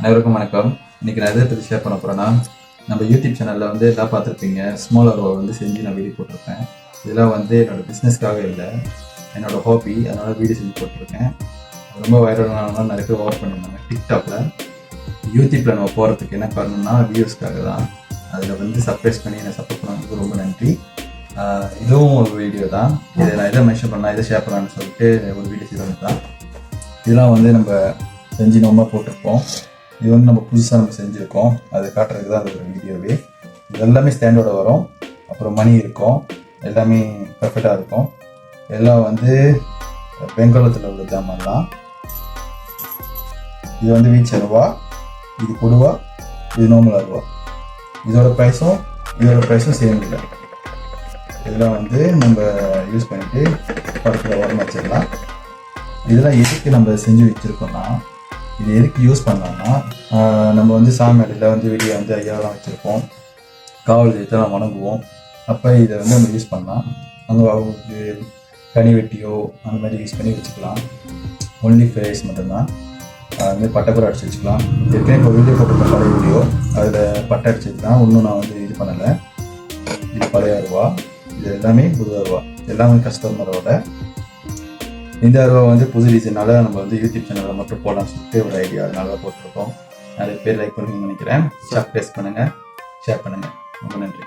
அனைவருக்கும் வணக்கம். இன்றைக்கி நான் எதை பற்றி ஷேர் பண்ண போகிறேன்னா, நம்ம யூடியூப் சேனலில் வந்து எல்லாம் பார்த்துருப்பீங்க. ஸ்மால் அருவா வந்து செஞ்சு நான் வீடியோ போட்டிருப்பேன். இதெல்லாம் வந்து என்னோடய பிஸ்னஸ்க்காக இல்லை, என்னோடய ஹாபி. அதனால் வீடியோ செஞ்சு போட்டிருக்கேன். ரொம்ப வைரலான நிறைய பேர் ஓவர் பண்ணியிருந்தாங்க டிக்டாக்ல. யூடியூப்பில் நம்ம போகிறதுக்கு என்ன காரணம்னா வியூஸ்க்காக தான். அதில் வந்து சர்ப்ரைஸ் பண்ணி என்னை சப்போர்ட் பண்ணதுக்கு ரொம்ப நன்றி. இதுவும் ஒரு வீடியோ தான். இதை நான் எதை மென்ஷன் பண்ணலாம், எதை ஷேர் பண்ணலான்னு சொல்லிட்டு ஒரு வீடியோ செய்வது தான். இதெல்லாம் வந்து நம்ம செஞ்சு நம்ம போட்டிருப்போம். இது வந்து நம்ம புதுசாக நம்ம செஞ்சுருக்கோம், அது காட்டுறதுக்கு தான் அது ஒரு வீடியோவே. இது எல்லாமே ஸ்டாண்டோட வரும். அப்புறம் மணி இருக்கும், எல்லாமே பர்ஃபெக்டாக இருக்கும். எல்லாம் வந்து பெங்காலத்தில் உள்ள ஜாமான்லாம். இது வந்து வீச்சு அருவா, இது கொடுவா, இது நார்மல் அருவா. இதோட ப்ரைஸும் சேம் இல்லை. இதெல்லாம் வந்து நம்ம யூஸ் பண்ணிவிட்டு படத்தில் உரம் வச்சிடலாம். இதெல்லாம் எதுக்கு நம்ம செஞ்சு வச்சுருக்கோம்னா, இது எதுக்கு யூஸ் பண்ணலாம்னா, நம்ம வந்து சாமி அடியில் வந்து வெளியே வந்து ஐயாவெல்லாம் வச்சுருப்போம், காவல் தெய்வத்தெல்லாம் வணங்குவோம். அப்போ இதை வந்து நம்ம யூஸ் பண்ணலாம். அவங்களுக்கு கனி வெட்டியோ அந்த மாதிரி யூஸ் பண்ணி வச்சுக்கலாம். ஒன்லி ஃபேஸ் மட்டும்தான். அதுமாதிரி பட்டை கூட அடிச்சு வச்சுக்கலாம். ஏற்கனவே இப்போ வீடியோ போட்டிருக்க பழைய வீடியோ, அதில் பட்டை அடிச்சு வச்சுக்கலாம். இன்னும் நான் வந்து இது பண்ணலை. இது பழைய அருவா, இது எல்லாமே புது அருவா, எல்லாமே கஸ்டமரோட. இந்த அருவா வந்து புது டிசைனால நம்ம வந்து யூடியூப் சேனலில் மட்டும் போடலாம்னு சொல்லிட்டு ஒரு ஐடியா, அதனால தான் போட்டிருக்கோம். நிறைய பேர் லைக் பண்ணுவீங்கன்னு நினைக்கிறேன். சப்ஸ்கிரைப் பண்ணுங்கள், ஷேர் பண்ணுங்கள். ரொம்ப நன்றி.